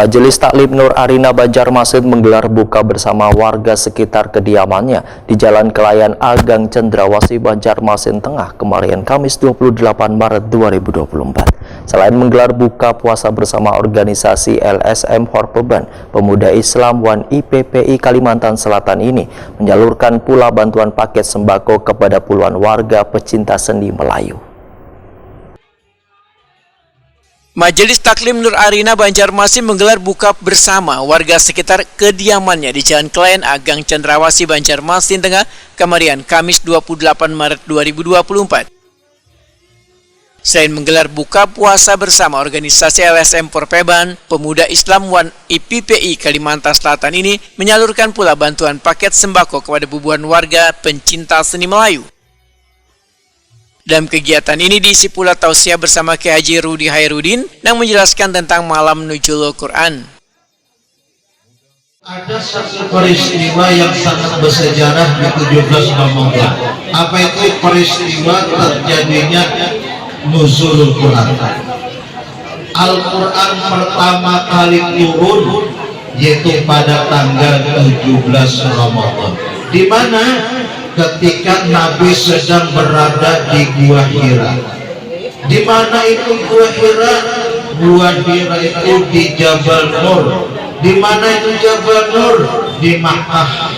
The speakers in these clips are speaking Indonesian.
Majelis Taklim Nur Arina Banjarmasin menggelar buka bersama warga sekitar kediamannya di Jalan Kelayan Agang Cendrawasih, Banjarmasin Tengah kemarin Kamis 28 Maret 2024. Selain menggelar buka puasa bersama organisasi LSM Horpeban, Pemuda Islam Wan IPPI Kalimantan Selatan ini menyalurkan pula bantuan paket sembako kepada puluhan warga pecinta seni Melayu. Majelis Taklim Nur Arina Banjarmasin menggelar buka bersama warga sekitar kediamannya di Jalan Kelayan Agang Cendrawasih, Banjarmasin Tengah kemarin Kamis 28 Maret 2024. Selain menggelar buka puasa bersama organisasi LSM Horpeban, Pemuda Islam Wan IPPI Kalimantan Selatan ini menyalurkan pula bantuan paket sembako kepada ribuan warga pencinta seni Melayu. Dalam kegiatan ini diisi pula tausiah bersama Kiai Haji Rudi Hairudin yang menjelaskan tentang malam nuzulul Quran. Ada satu peristiwa yang sangat bersejarah di 17 Ramadan. Apa itu peristiwa terjadinya nuzulul Quran? Al-Quran pertama kali turun yaitu pada tanggal 17 Ramadan. Di mana? Ketika Nabi sedang berada di Gua Hira. Di mana itu Gua Hira? Gua Hira itu di Jabal Nur. Di mana itu Jabal Nur? Di Makkah.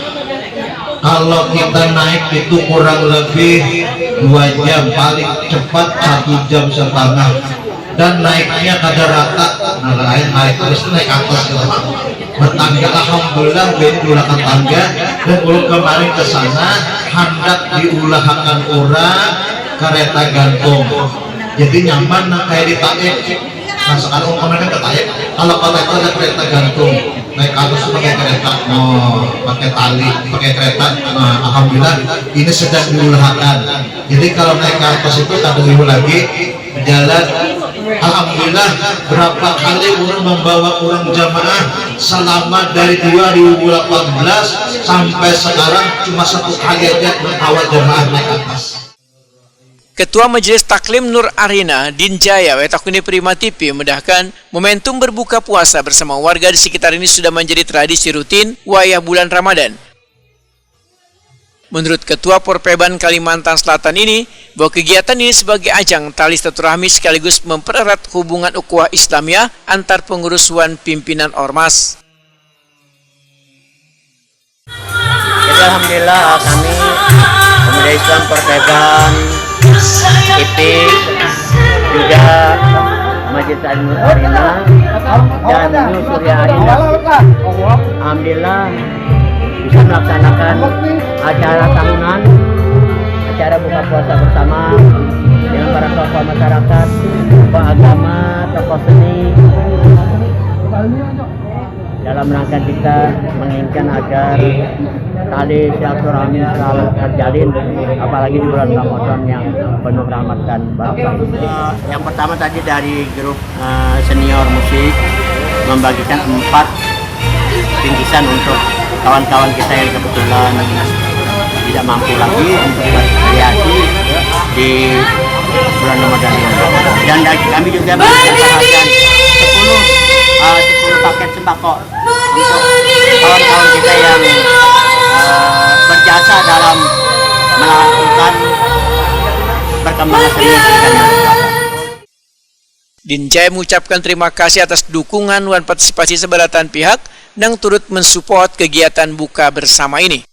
Kalau kita naik itu kurang lebih 2 jam, paling cepat 1 jam setengah. Dan naiknya kada rata, naik terus naik atas bertangga. Alhamdulillah diulahkan tangga, dan ulun kemarin ke sana hendak diulahkan orang kereta gantung, jadi nyaman kayak di Taif. Nah sekarang kemarin ke Taif, kalau kota itu ada kereta gantung, naik atas pakai kereta, pakai tali, pakai kereta. Nah, alhamdulillah ini sedang diulahkan. Jadi kalau naik ke atas itu tak dulu lagi jalan. Alhamdulillah berapa kali orang membawa orang jamaah selama dari 2018 sampai sekarang cuma 1 kali aja membawa jamaah naik atas. Ketua Majelis Taklim Nur Arina Dinjaya Wetakuni Prima TV mendahkan momentum berbuka puasa bersama warga di sekitar ini sudah menjadi tradisi rutin wayah bulan Ramadan. Menurut Ketua Horpeban Kalimantan Selatan ini, bahwa kegiatan ini sebagai ajang tali silaturahmi sekaligus mempererat hubungan ukhuwah Islamiyah antar pengurus wan pimpinan ormas. Jadi alhamdulillah kami Pemuda Islam Horpeban IP juga Majelis Taklim Nur Arina dan New Surya Arina alhamdulillah bisa melaksanakan acara tahunan, acara buka puasa bersama dengan para tokoh masyarakat, tokoh agama, tokoh seni, dalam rangka kita menginginkan agar tali silaturahmi selalu terjalin, apalagi di bulan Ramadan yang penuh rahmat dan barokah. Yang pertama tadi dari grup senior musik membagikan 4 bingkisan untuk kawan-kawan kita yang kebetulan tidak mampu lagi untuk berkreasi di bulan Ramadan ini. Dan kami juga melaksanakan 10 paket sembako untuk kawan-kawan kita yang berjasa dalam melakukan perkembangan seni dan Dinjaya mengucapkan terima kasih atas dukungan dan partisipasi sebaratan pihak yang turut mensupport kegiatan buka bersama ini.